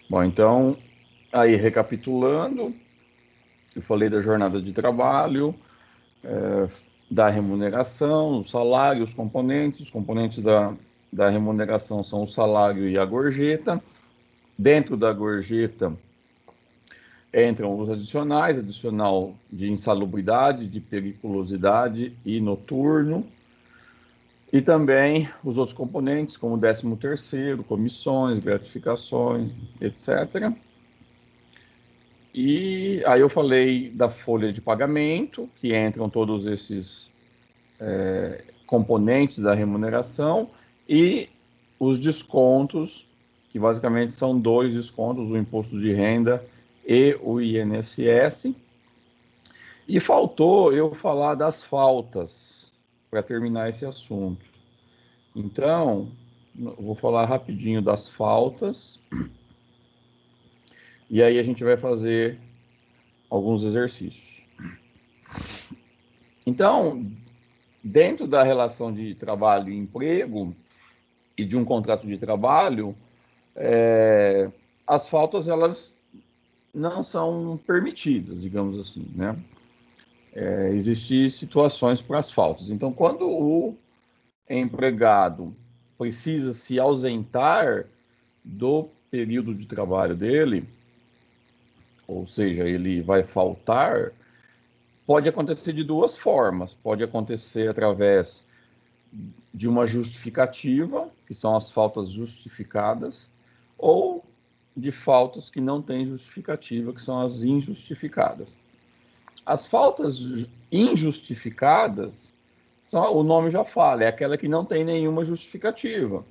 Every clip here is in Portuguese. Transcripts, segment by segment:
Bom, então, aí recapitulando, eu falei da jornada de trabalho, da remuneração, o salário, os componentes. Os componentes da remuneração são o salário e a gorjeta. Dentro da gorjeta entram os adicionais, adicional de insalubridade, de periculosidade e noturno, e também os outros componentes, como o 13º, comissões, gratificações, etc. E aí eu falei da folha de pagamento, que entram todos esses componentes da remuneração, e os descontos, que basicamente são dois descontos, o imposto de renda e o INSS. E faltou eu falar das faltas, para terminar esse assunto. Então, vou falar rapidinho das faltas, e aí a gente vai fazer alguns exercícios. Então, dentro da relação de trabalho e emprego e de um contrato de trabalho, as faltas elas não são permitidas, digamos assim, né? Existem situações para as faltas. Então, quando o empregado precisa se ausentar do período de trabalho dele, ou seja, ele vai faltar, pode acontecer de duas formas. Pode acontecer através de uma justificativa, que são as faltas justificadas, ou de faltas que não têm justificativa, que são as injustificadas. As faltas injustificadas, o nome já fala, é aquela que não tem nenhuma justificativa.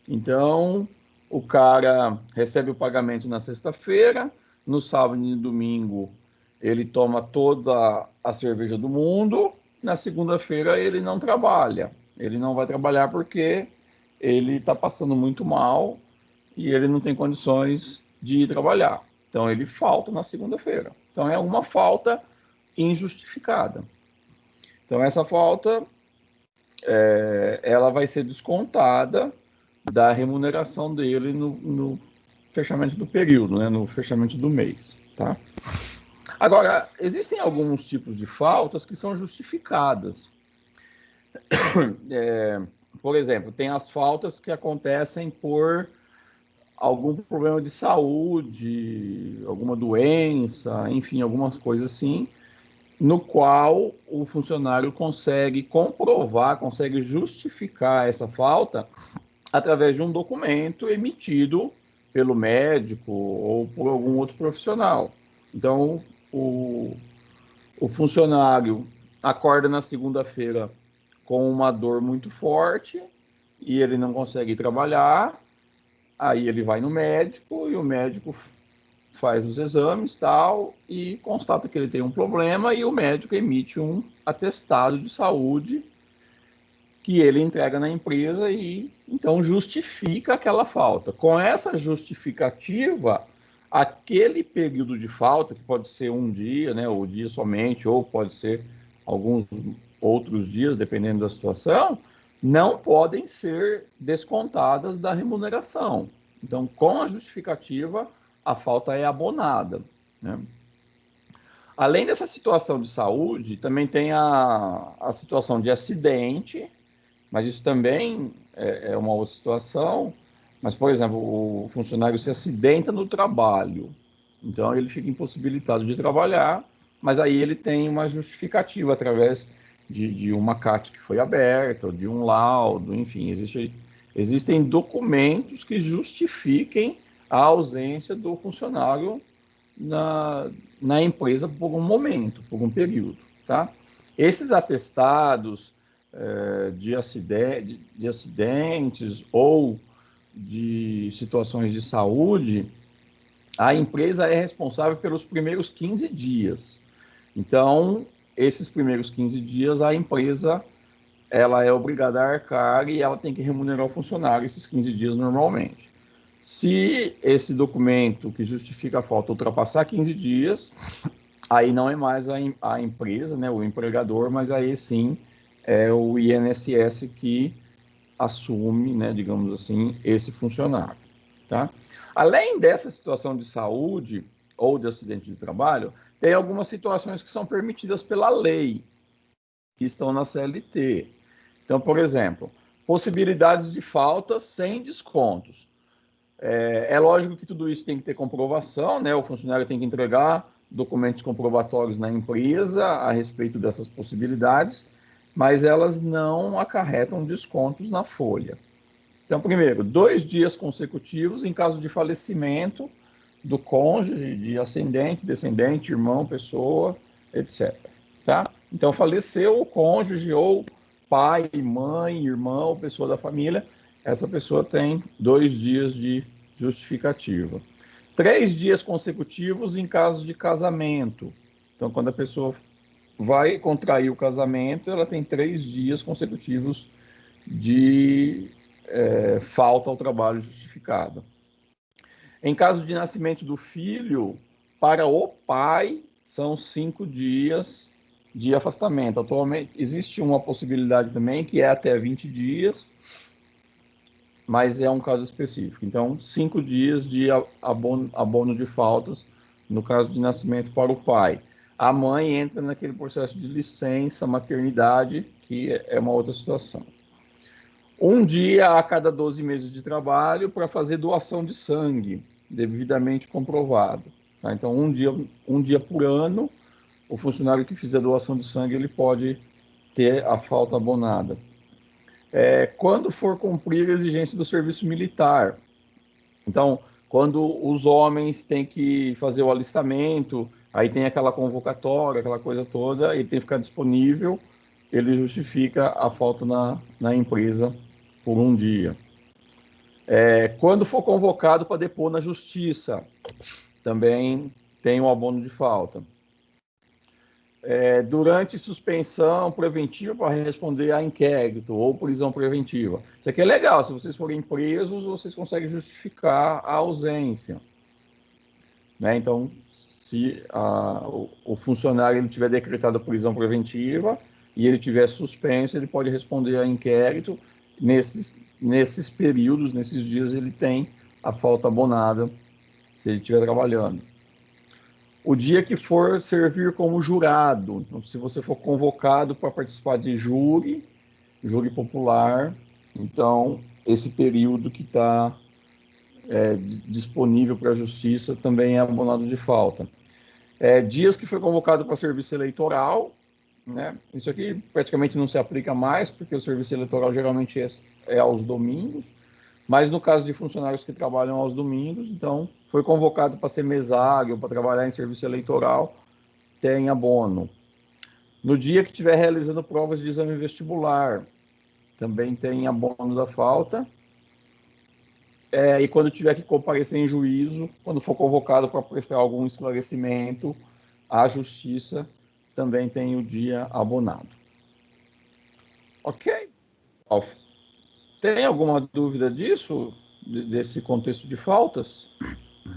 Então, o cara recebe o pagamento na sexta-feira, no sábado e no domingo ele toma toda a cerveja do mundo, na segunda-feira ele não trabalha. Ele não vai trabalhar porque ele está passando muito mal e ele não tem condições de ir trabalhar. Então ele falta na segunda-feira. Então é uma falta injustificada. Então essa falta ela vai ser descontada da remuneração dele no fechamento do período, né, no fechamento do mês. Tá? Agora, existem alguns tipos de faltas que são justificadas. Por exemplo, tem as faltas que acontecem por algum problema de saúde, alguma doença, enfim, algumas coisas assim, no qual o funcionário consegue comprovar, consegue justificar essa falta através de um documento emitido pelo médico ou por algum outro profissional. Então, o funcionário acorda na segunda-feira com uma dor muito forte e ele não consegue trabalhar, aí ele vai no médico e o médico faz os exames tal e constata que ele tem um problema e o médico emite um atestado de saúde que ele entrega na empresa e então justifica aquela falta. Com essa justificativa, aquele período de falta, que pode ser um dia, né, ou dia somente, ou pode ser alguns outros dias, dependendo da situação, não podem ser descontadas da remuneração. Então, com a justificativa, a falta é abonada, né? Além dessa situação de saúde, também tem a situação de acidente, mas isso também é uma outra situação. Mas, por exemplo, o funcionário se acidenta no trabalho, então ele fica impossibilitado de trabalhar, mas aí ele tem uma justificativa através de uma CAT que foi aberta, ou de um laudo, enfim, existem documentos que justifiquem a ausência do funcionário na empresa por um momento, por um período. Tá? Esses atestados de acidentes ou de situações de saúde, a empresa é responsável pelos primeiros 15 dias. Então, esses primeiros 15 dias, a empresa ela é obrigada a arcar e ela tem que remunerar o funcionário esses 15 dias normalmente. Se esse documento que justifica a falta ultrapassar 15 dias, aí não é mais a empresa, né, o empregador, mas aí sim é o INSS que assume, né, digamos assim, esse funcionário. Tá? Além dessa situação de saúde ou de acidente de trabalho, tem algumas situações que são permitidas pela lei, que estão na CLT. Então, por exemplo, possibilidades de faltas sem descontos. É lógico que tudo isso tem que ter comprovação, né? O funcionário tem que entregar documentos comprobatórios na empresa a respeito dessas possibilidades, mas elas não acarretam descontos na folha. Então, primeiro, 2 dias consecutivos em caso de falecimento do cônjuge, de ascendente, descendente, irmão, pessoa, etc. Tá? Então, faleceu o cônjuge ou pai, mãe, irmão, pessoa da família, essa pessoa tem 2 dias de justificativa. 3 dias consecutivos em caso de casamento. Então, quando a pessoa vai contrair o casamento, ela tem 3 dias consecutivos de falta ao trabalho justificada. Em caso de nascimento do filho, para o pai, são 5 dias de afastamento. Atualmente, existe uma possibilidade também, que é até 20 dias, mas é um caso específico. Então, 5 dias de abono de faltas, no caso de nascimento para o pai. A mãe entra naquele processo de licença, maternidade, que é uma outra situação. 1 dia a cada 12 meses de trabalho para fazer doação de sangue, devidamente comprovado. Tá? Então, um dia por ano, o funcionário que fizer doação de sangue, ele pode ter a falta abonada. Quando for cumprir a exigência do serviço militar. Então, quando os homens têm que fazer o alistamento, aí tem aquela convocatória, aquela coisa toda, ele tem que ficar disponível, ele justifica a falta na empresa por 1 dia. Quando for convocado para depor na justiça, também tem o abono de falta. Durante suspensão preventiva para responder a inquérito ou prisão preventiva. Isso aqui é legal, se vocês forem presos, vocês conseguem justificar a ausência. Né? Então, se o funcionário ele tiver decretado a prisão preventiva e ele tiver suspenso, ele pode responder a inquérito. Nesses períodos, nesses dias, ele tem a falta abonada, se ele estiver trabalhando. O dia que for servir como jurado, então, se você for convocado para participar de júri popular, então esse período que está disponível para a justiça também é abonado de falta. Dias que foi convocado para serviço eleitoral, né? Isso aqui praticamente não se aplica mais, porque o serviço eleitoral geralmente é aos domingos, mas no caso de funcionários que trabalham aos domingos, então foi convocado para ser mesário, para trabalhar em serviço eleitoral, tem abono. No dia que estiver realizando provas de exame vestibular, também tem abono da falta. E quando tiver que comparecer em juízo, quando for convocado para prestar algum esclarecimento à justiça, também tem o dia abonado. Ok? Tem alguma dúvida disso, desse contexto de faltas? Vou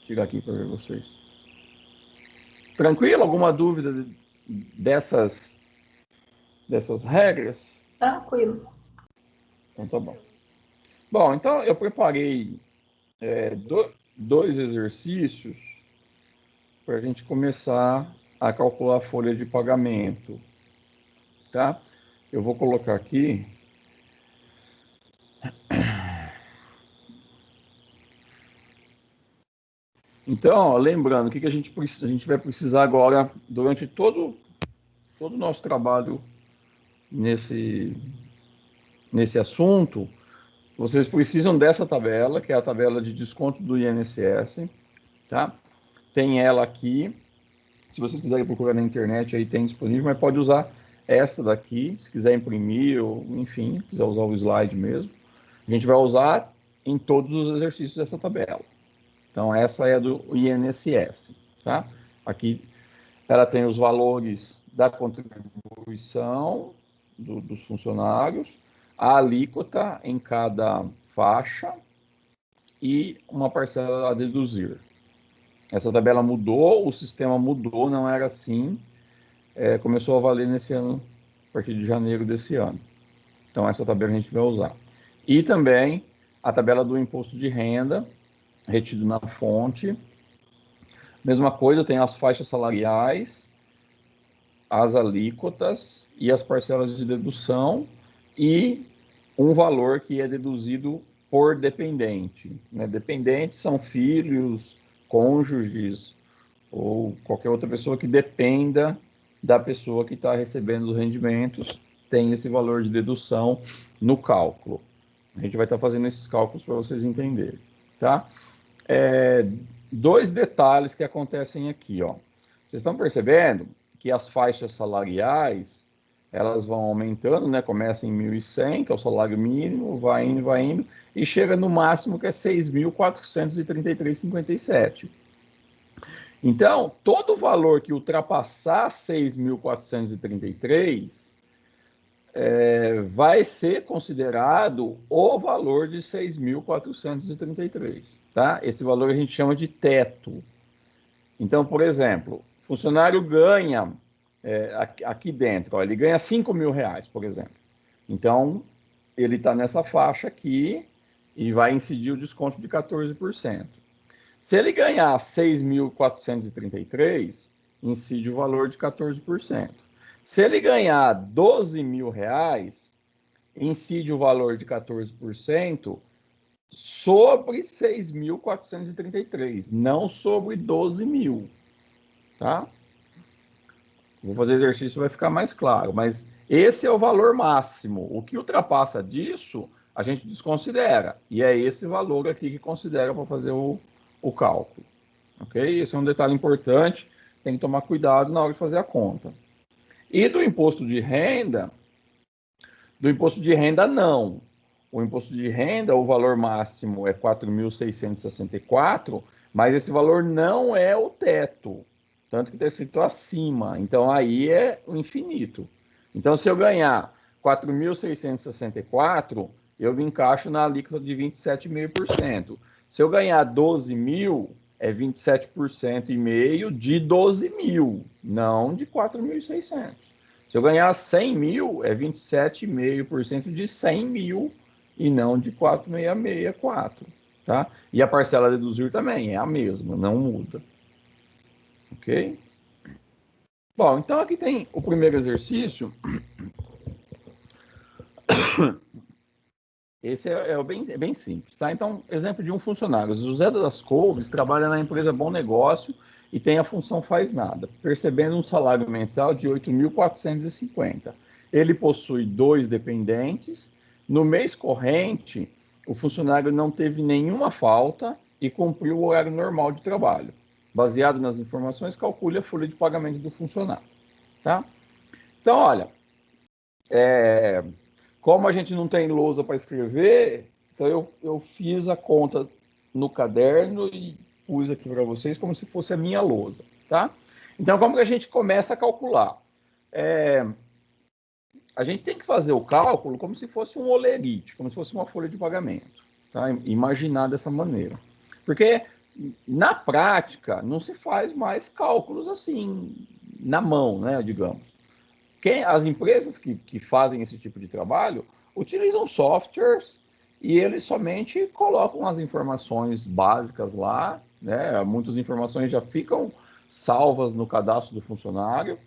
tirar aqui para ver vocês. Tranquilo? Alguma dúvida dessas regras? Tranquilo. Então tá bom. Bom, então eu preparei 2 exercícios para a gente começar a calcular a folha de pagamento, tá? Eu vou colocar aqui. Então, ó, lembrando, o que a gente vai precisar agora, durante todo o nosso trabalho nesse assunto, vocês precisam dessa tabela, que é a tabela de desconto do INSS, tá? Tem ela aqui. Se vocês quiserem procurar na internet, aí tem disponível, mas pode usar esta daqui, se quiser imprimir, ou enfim, quiser usar o slide mesmo. A gente vai usar em todos os exercícios dessa tabela. Então, essa é do INSS, tá? Aqui ela tem os valores da contribuição dos funcionários, a alíquota em cada faixa e uma parcela a deduzir. Essa tabela mudou, o sistema mudou, não era assim. Começou a valer nesse ano, a partir de janeiro desse ano. Então, essa tabela a gente vai usar. E também a tabela do imposto de renda retido na fonte. Mesma coisa, tem as faixas salariais, as alíquotas e as parcelas de dedução e um valor que é deduzido por dependente. Né? Dependentes são filhos, cônjuges ou qualquer outra pessoa que dependa da pessoa que está recebendo os rendimentos, tem esse valor de dedução no cálculo. A gente vai estar fazendo esses cálculos para vocês entenderem. Tá? Dois detalhes que acontecem aqui. Ó. Vocês estão percebendo que as faixas salariais elas vão aumentando, né? Começa em 1.100, que é o salário mínimo, vai indo, e chega no máximo que é 6.433,57. Então, todo valor que ultrapassar 6.433 vai ser considerado o valor de 6.433, tá? Esse valor a gente chama de teto. Então, por exemplo, o funcionário ganha aqui dentro, ó, ele ganha 5 mil reais, por exemplo. Então, ele está nessa faixa aqui e vai incidir o desconto de 14%. Se ele ganhar 6.433, incide o valor de 14%. Se ele ganhar 12 mil reais, incide o valor de 14% sobre 6.433, não sobre 12 mil, tá? Vou fazer exercício, vai ficar mais claro, mas esse é o valor máximo. O que ultrapassa disso, a gente desconsidera, e é esse valor aqui que considera para fazer o cálculo, ok? Esse é um detalhe importante, tem que tomar cuidado na hora de fazer a conta. E do imposto de renda não. O imposto de renda, o valor máximo é 4.664, mas esse valor não é o teto, tanto que está escrito acima, então aí é o infinito. Então, se eu ganhar 4.664, eu me encaixo na alíquota de 27,5%. Se eu ganhar 12 mil, é 27% e meio de 12 mil, não de 4.600. Se eu ganhar 100 mil, é 27,5% de 100 mil e não de 4.664, tá? E a parcela a deduzir também é a mesma, não muda. Ok? Bom, então aqui tem o primeiro exercício. Esse é bem simples, tá? Então, exemplo de um funcionário. José das Couves trabalha na empresa Bom Negócio e tem a função faz nada, percebendo um salário mensal de 8.450. Ele possui 2 dependentes. No mês corrente, o funcionário não teve nenhuma falta e cumpriu o horário normal de trabalho. Baseado nas informações, calcule a folha de pagamento do funcionário, tá? Então, olha, como a gente não tem lousa para escrever, então eu fiz a conta no caderno e pus aqui para vocês como se fosse a minha lousa, tá? Então, como que a gente começa a calcular? A gente tem que fazer o cálculo como se fosse um olerite, como se fosse uma folha de pagamento, tá? Imaginar dessa maneira. Porque, na prática, não se faz mais cálculos assim, na mão, né, digamos. As empresas que fazem esse tipo de trabalho utilizam softwares e eles somente colocam as informações básicas lá, né? Muitas informações já ficam salvas no cadastro do funcionário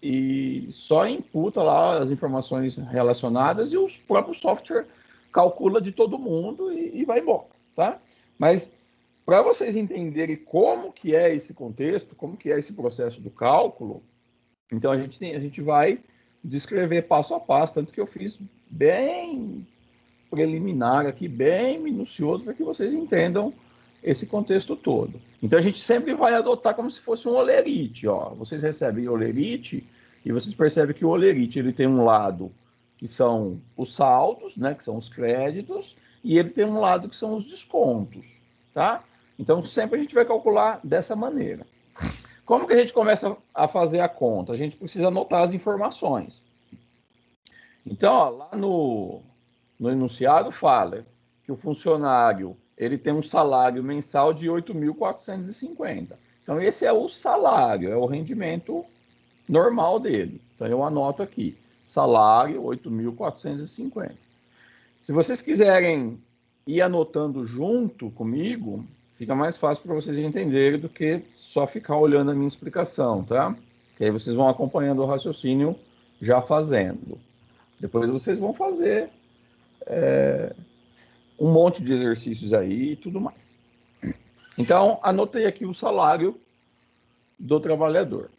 e só imputa lá as informações relacionadas e o próprio software calcula de todo mundo e vai embora, tá? Mas para vocês entenderem como que é esse contexto, como que é esse processo do cálculo, então a gente vai descrever passo a passo, tanto que eu fiz bem preliminar aqui, bem minucioso, para que vocês entendam esse contexto todo. Então a gente sempre vai adotar como se fosse um olerite, ó. Vocês recebem olerite e vocês percebem que o olerite ele tem um lado que são os saldos, né, que são os créditos, e ele tem um lado que são os descontos, tá? Então sempre a gente vai calcular dessa maneira. Como que a gente começa a fazer a conta? A gente precisa anotar as informações. Então, ó, lá no enunciado fala que o funcionário ele tem um salário mensal de 8.450. Então, esse é o salário, é o rendimento normal dele. Então, eu anoto aqui, salário 8.450. Se vocês quiserem ir anotando junto comigo, fica mais fácil para vocês entenderem do que só ficar olhando a minha explicação, tá? Que aí vocês vão acompanhando o raciocínio já fazendo. Depois vocês vão fazer um monte de exercícios aí e tudo mais. Então, anotei aqui o salário do trabalhador.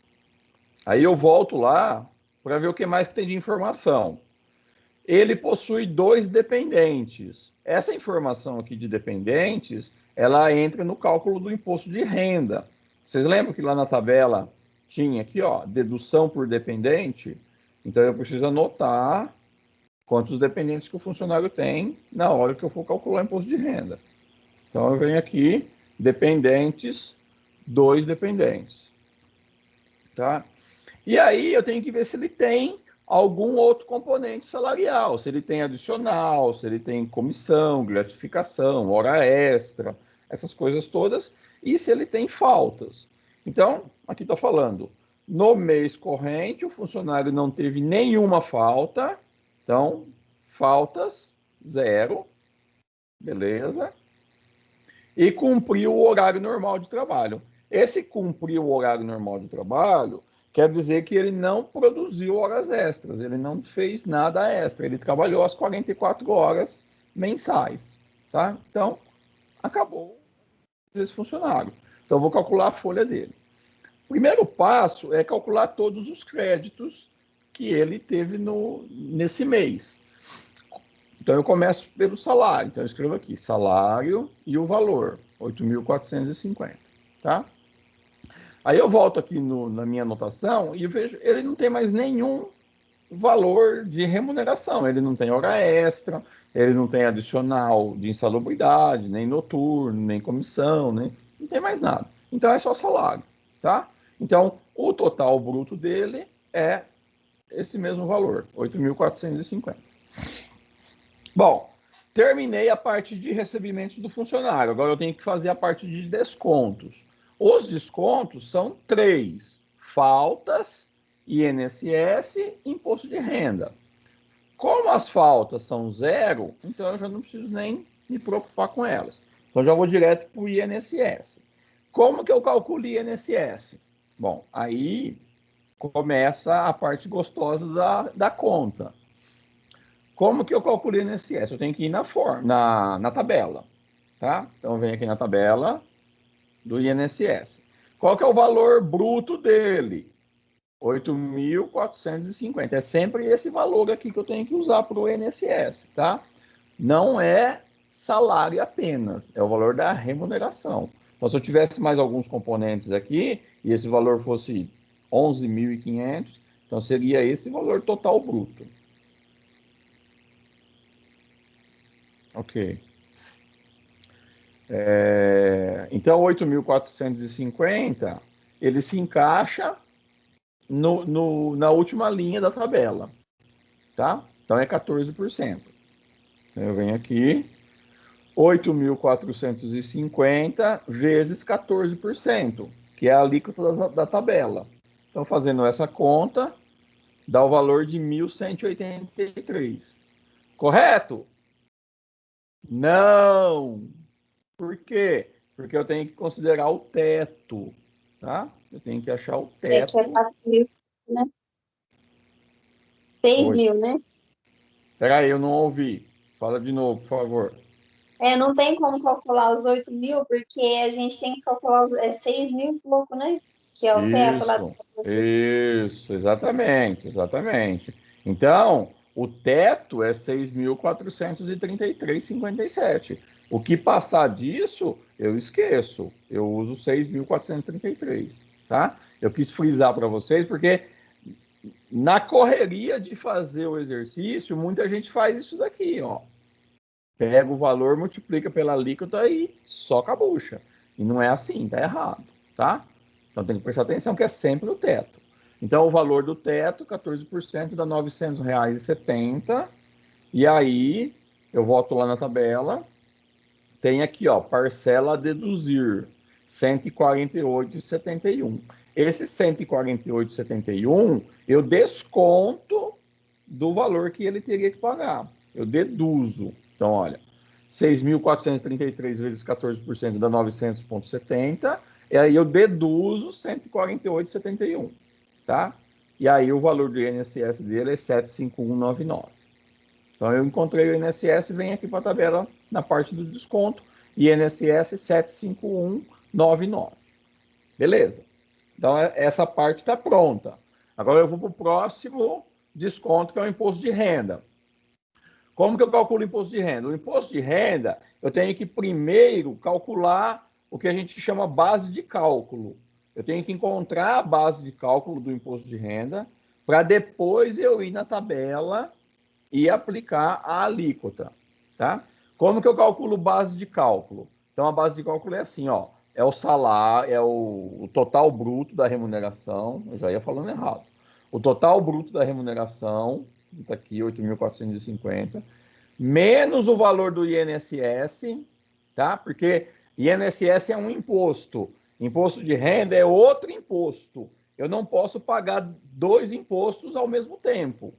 Aí eu volto lá para ver o que mais que tem de informação. Ele possui 2 dependentes. Essa informação aqui de dependentes, ela entra no cálculo do imposto de renda. Vocês lembram que lá na tabela tinha aqui, ó, dedução por dependente? Então eu preciso anotar quantos dependentes que o funcionário tem na hora que eu for calcular o imposto de renda. Então eu venho aqui, dependentes, 2 dependentes. Tá? E aí eu tenho que ver se ele tem algum outro componente salarial, se ele tem adicional, se ele tem comissão, gratificação, hora extra, essas coisas todas, e se ele tem faltas. Então, aqui está falando, no mês corrente, o funcionário não teve nenhuma falta, então, faltas, 0, beleza, e cumpriu o horário normal de trabalho. Esse cumprir o horário normal de trabalho quer dizer que ele não produziu horas extras, ele não fez nada extra, ele trabalhou as 44 horas mensais, tá? Então, acabou esse funcionário. Então, eu vou calcular a folha dele. O primeiro passo é calcular todos os créditos que ele teve nesse mês. Então, eu começo pelo salário. Então, eu escrevo aqui, salário e o valor, 8.450, tá? Aí eu volto aqui na minha anotação e vejo, ele não tem mais nenhum valor de remuneração. Ele não tem hora extra, ele não tem adicional de insalubridade, nem noturno, nem comissão, nem, não tem mais nada. Então, é só salário, tá? Então, o total bruto dele é esse mesmo valor, 8.450. Bom, terminei a parte de recebimentos do funcionário. Agora eu tenho que fazer a parte de descontos. Os descontos são 3: faltas, INSS e imposto de renda. Como as faltas são 0, então eu já não preciso nem me preocupar com elas. Então já vou direto para o INSS. Como que eu calculo o INSS? Bom, aí começa a parte gostosa da conta. Como que eu calculei o INSS? Eu tenho que ir na tabela, tá? Então, eu venho aqui na tabela do INSS. Qual que é o valor bruto dele? 8.450. É sempre esse valor aqui que eu tenho que usar para o INSS, tá? Não é salário apenas, é o valor da remuneração. Então, se eu tivesse mais alguns componentes aqui, e esse valor fosse 11.500, então seria esse valor total bruto. Ok. Então, 8.450, ele se encaixa na última linha da tabela, tá? Então, é 14%. Então, eu venho aqui, 8.450 vezes 14%, que é a alíquota da tabela. Então, fazendo essa conta, dá o valor de 1.183. Correto? Não! Por quê? Porque eu tenho que considerar o teto, tá? Eu tenho que achar o É que é teto. 4.000, né? 6.000, né? Peraí, eu não ouvi. Fala de novo, por favor. Não tem como calcular os 8.000, porque a gente tem que calcular 6.000 e pouco, né? Que é o teto lá do... Isso, exatamente, exatamente. Então, o teto é 6.433,57. O que passar disso, eu esqueço. Eu uso 6.433, tá? Eu quis frisar para vocês, porque na correria de fazer o exercício, muita gente faz isso daqui, ó. Pega o valor, multiplica pela alíquota e soca a bucha. E não é assim, tá errado, tá? Então tem que prestar atenção que é sempre o teto. Então o valor do teto, 14%, dá R$ 900,70. E aí eu volto lá na tabela, tem aqui, ó, parcela a deduzir, 148,71. Esse 148,71 eu desconto do valor que ele teria que pagar. Eu deduzo. Então, olha, 6.433 vezes 14% dá 900,70. E aí eu deduzo 148,71, tá? E aí o valor do INSS dele é 75199. Então eu encontrei o INSS, vem aqui para a tabela na parte do desconto, INSS 75199. Beleza. Então essa parte está pronta. Agora eu vou para o próximo desconto, que é o imposto de renda. Como que eu calculo o imposto de renda? O imposto de renda, eu tenho que primeiro calcular o que a gente chama base de cálculo. Eu tenho que encontrar a base de cálculo do imposto de renda para depois eu ir na tabela e aplicar a alíquota, tá? Como que eu calculo base de cálculo? Então, a base de cálculo é assim, ó, é o salário, é o total bruto da remuneração, eu já ia falando errado. O total bruto da remuneração, está aqui, 8.450, menos o valor do INSS, tá? Porque INSS é um imposto, imposto de renda é outro imposto. Eu não posso pagar dois impostos ao mesmo tempo.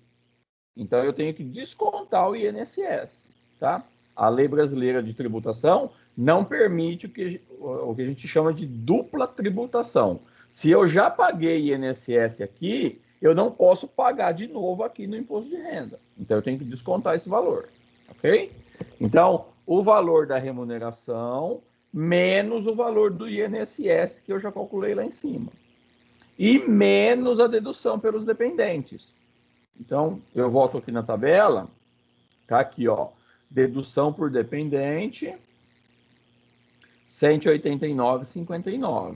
Então, eu tenho que descontar o INSS, tá? A lei brasileira de tributação não permite o que a gente chama de dupla tributação. Se eu já paguei INSS aqui, eu não posso pagar de novo aqui no imposto de renda. Então, eu tenho que descontar esse valor, ok? Então, o valor da remuneração menos o valor do INSS, que eu já calculei lá em cima. E menos a dedução pelos dependentes. Então, eu volto aqui na tabela, tá aqui, ó, dedução por dependente, 189,59.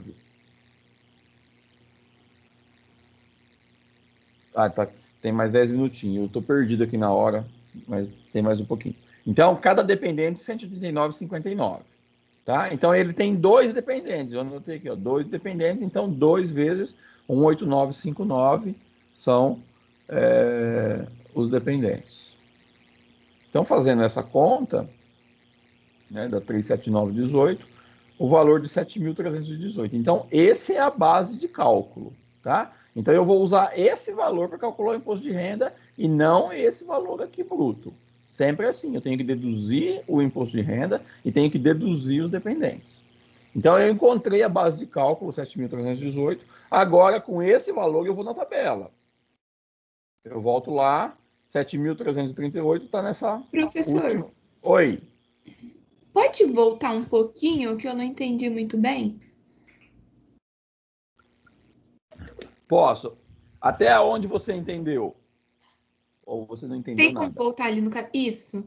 Ah, tá, tem mais 10 minutinhos, eu tô perdido aqui na hora, mas tem mais um pouquinho. Então, cada dependente, 189,59, tá? Então, ele tem dois dependentes, eu anotei aqui, ó, dois dependentes, então, 2 vezes 189,59 são os dependentes. Então, fazendo essa conta, né, da 37918, o valor de 7.318. Então, esse é a base de cálculo, tá? Então, eu vou usar esse valor para calcular o imposto de renda e não esse valor aqui bruto. Sempre assim, eu tenho que deduzir o imposto de renda e tenho que deduzir os dependentes. Então, eu encontrei a base de cálculo, 7.318. Agora, com esse valor, eu vou na tabela. Eu volto lá, 7.338 está nessa Professor, última. Oi. pode voltar um pouquinho que eu não entendi muito bem? Posso. Até onde você entendeu? Ou você não entendeu Tem como nada? voltar ali no Isso.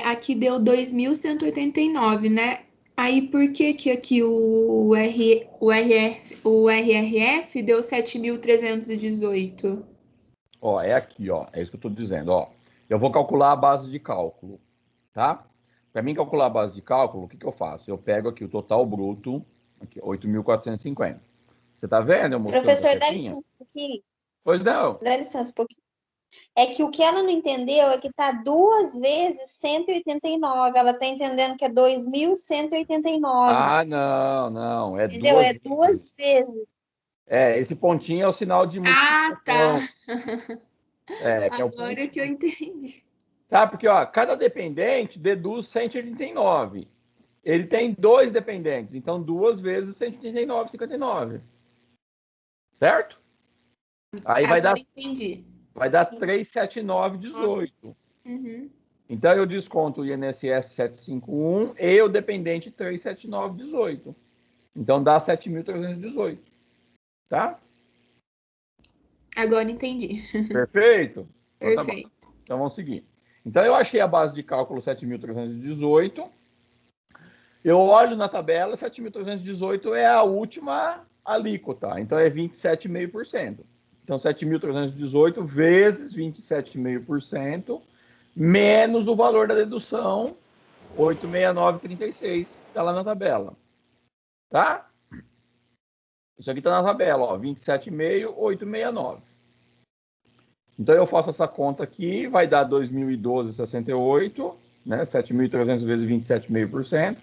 Aqui deu 2.189, né? Aí por que que aqui o RRF deu 7.318? Ó, é aqui, ó. É isso que eu estou dizendo, ó. Eu vou calcular a base de cálculo, tá? Para mim calcular a base de cálculo, o que que eu faço? Eu pego aqui o total bruto, aqui, 8.450. Você tá vendo eu mostrando com a Professor, dá setinha? licença um pouquinho. Pois não. Dá licença um pouquinho. É que o que ela não entendeu é que tá 2 vezes 189. Ela tá entendendo que é 2.189. Ah, não, não. É Entendeu? duas É vezes. 2 vezes. Esse pontinho é o sinal de Ah, tá. multiplicação. Que é o Agora que eu pontinho. entendi. Tá? Porque, ó, cada dependente deduz 189. Ele tem dois dependentes, então 2 vezes 189,59. Certo? Aí Agora entendi. vai dar 379,18. Uhum. Então eu desconto o INSS 751 e o dependente 379,18. Então dá 7.318. Tá? Agora entendi. Perfeito? Então tá bom. Perfeito. Então vamos seguir. Então eu achei a base de cálculo 7.318. Eu olho na tabela, 7.318 é a última alíquota, então é 27,5%. Então, 7.318 vezes 27,5%, menos o valor da dedução, 869,36, está lá na tabela. Tá? Isso aqui está na tabela, ó, 27,5, 869. Então, eu faço essa conta aqui, vai dar 2.012,68, né? 7.300 vezes 27,5%.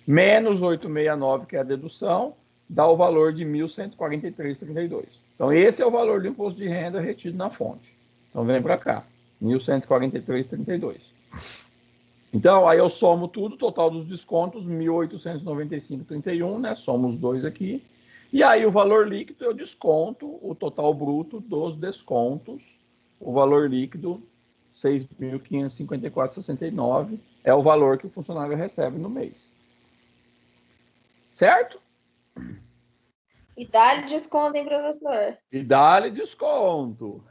Menos 869, que é a dedução, dá o valor de 1.143,32. Então, esse é o valor do imposto de renda retido na fonte. Então, vem para cá, 1.143,32. Então, aí eu somo tudo, total dos descontos, 1.895,31, né? Somo os dois aqui. E aí o valor líquido eu desconto o total bruto dos descontos. O valor líquido, 6.554,69, é o valor que o funcionário recebe no mês. Certo? E dá-lhe desconto, hein, professor? E dá-lhe desconto.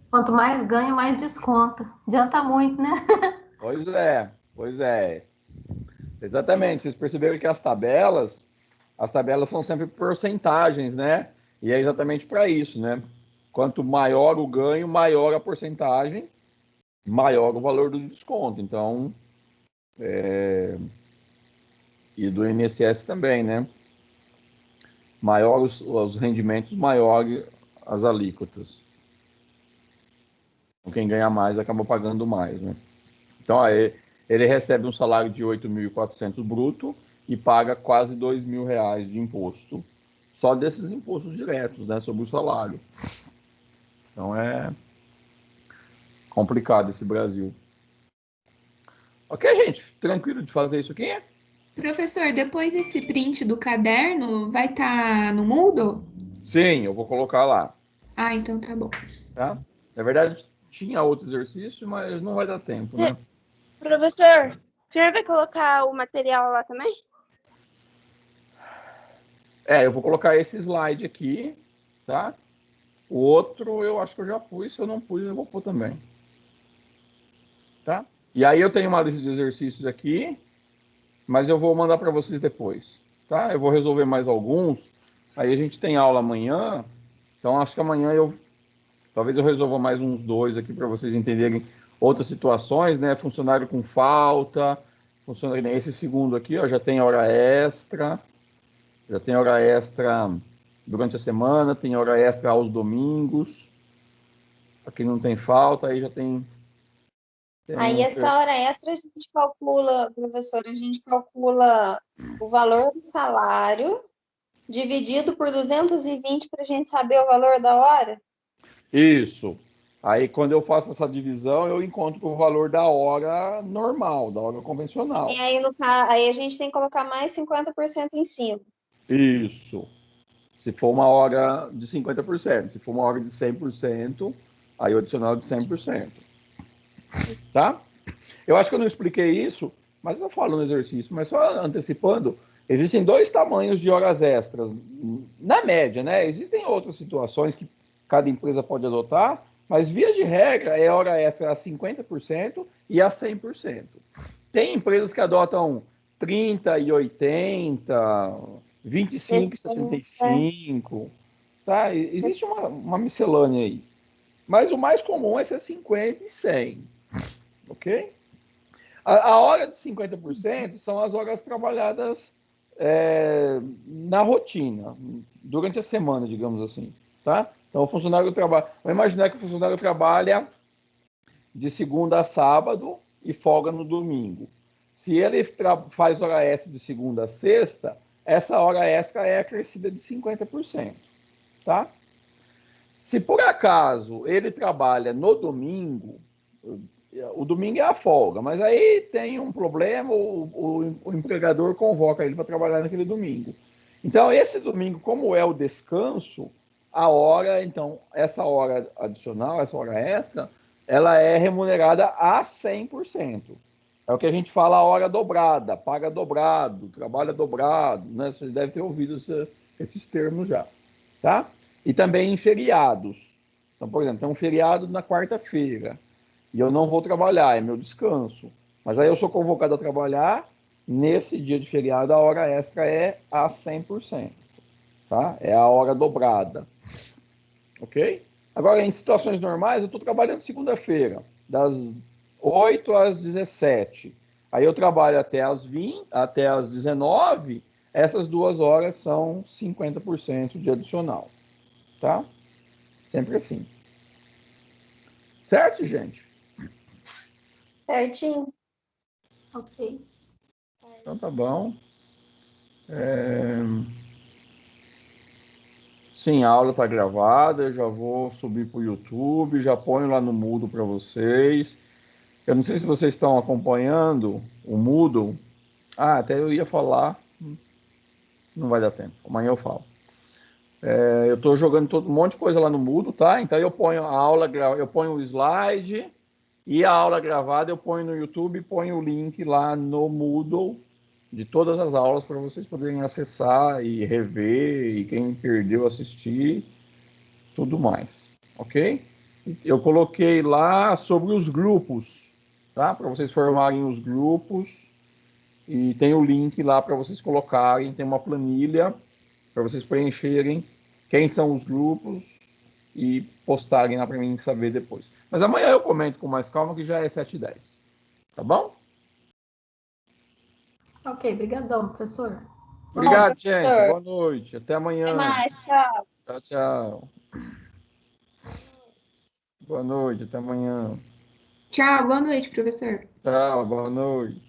Quanto mais ganha, mais desconta. Adianta muito, né? Pois é, pois é. Exatamente. Vocês perceberam que as tabelas são sempre porcentagens, né? E é exatamente para isso, né? Quanto maior o ganho, maior a porcentagem, maior o valor do desconto. Então, e do INSS também, né? Maior os rendimentos, maior as alíquotas. Quem ganha mais acaba pagando mais, né? Então, aí, ele recebe um salário de 8.400 bruto e paga quase R$ 2.000 de imposto. Só desses impostos diretos, né? Sobre o salário. Então, é complicado esse Brasil. Ok, gente? Tranquilo de fazer isso aqui? Professor, depois esse print do caderno vai estar no Moodle? Sim, eu vou colocar lá. Ah, então tá bom. Tá? Na verdade, tinha outro exercício, mas não vai dar tempo, né? Professor, o senhor vai colocar o material lá também? Eu vou colocar esse slide aqui, tá? O outro eu acho que eu já pus, se eu não pus eu vou pôr também. Tá? E aí eu tenho uma lista de exercícios aqui, mas eu vou mandar para vocês depois, tá? Eu vou resolver mais alguns, aí a gente tem aula amanhã, então acho que amanhã talvez eu resolva mais uns dois aqui para vocês entenderem outras situações, né? Funcionário com falta, funcionário, esse segundo aqui, ó, já tem hora extra durante a semana, tem hora extra aos domingos, aqui não tem falta, aí já tem Aí essa hora extra a gente calcula, professor, a gente calcula o valor do salário dividido por 220 para a gente saber o valor da hora? Isso. Aí, quando eu faço essa divisão, eu encontro o valor da hora normal, da hora convencional. E aí, aí a gente tem que colocar mais 50% em cima. Isso. Se for uma hora de 50%. Se for uma hora de 100%, aí o adicional de 100%. Tá? Eu acho que eu não expliquei isso, mas eu falo no exercício. Mas só antecipando, existem dois tamanhos de horas extras. Na média, né? Existem outras situações que cada empresa pode adotar, mas via de regra é hora extra a 50% e a 100%. Tem empresas que adotam 30 e 80, 25 e 75, tá? Existe uma miscelânea aí. Mas o mais comum é ser 50 e 100, ok? A hora de 50% são as horas trabalhadas na rotina, durante a semana, digamos assim, tá? Então, o funcionário trabalha... Vamos imaginar que o funcionário trabalha de segunda a sábado e folga no domingo. Se ele faz hora extra de segunda a sexta, essa hora extra é acrescida de 50%, tá? Se por acaso ele trabalha no domingo, o domingo é a folga, mas aí tem um problema, o empregador convoca ele para trabalhar naquele domingo. Então, esse domingo, como é o descanso, a hora, então, essa hora adicional, essa hora extra, ela é remunerada a 100%. É o que a gente fala a hora dobrada, paga dobrado, trabalha dobrado, né? Vocês devem ter ouvido esses termos já, tá? E também em feriados. Então, por exemplo, tem um feriado na quarta-feira e eu não vou trabalhar, é meu descanso. Mas aí eu sou convocado a trabalhar, nesse dia de feriado a hora extra é a 100%, tá? É a hora dobrada, ok? Agora, em situações normais, eu estou trabalhando segunda-feira, das 8 às 17. Aí eu trabalho até às 20, até às 19, essas 2 horas são 50% de adicional, tá? Sempre assim. Certo, gente? Certinho. Ok. Então tá bom. Sim, a aula está gravada, eu já vou subir para o YouTube, já ponho lá no Moodle para vocês. Eu não sei se vocês estão acompanhando o Moodle. Ah, até eu ia falar, não vai dar tempo. Amanhã eu falo. Eu estou jogando um monte de coisa lá no Moodle, tá? Então eu ponho a aula, eu ponho o slide e a aula gravada eu ponho no YouTube e ponho o link lá no Moodle de todas as aulas para vocês poderem acessar e rever e quem perdeu assistir, tudo mais, ok? Eu coloquei lá sobre os grupos, tá? Para vocês formarem os grupos e tem o link lá para vocês colocarem, tem uma planilha para vocês preencherem quem são os grupos e postarem lá para mim saber depois. Mas amanhã eu comento com mais calma que já é 7h10. Tá bom? Ok, brigadão, professor. Obrigado, gente. professor. Boa noite. Até amanhã. Até mais, tchau. Tchau, tchau. Boa noite. Até amanhã. Tchau, boa noite, professor. Tchau, boa noite.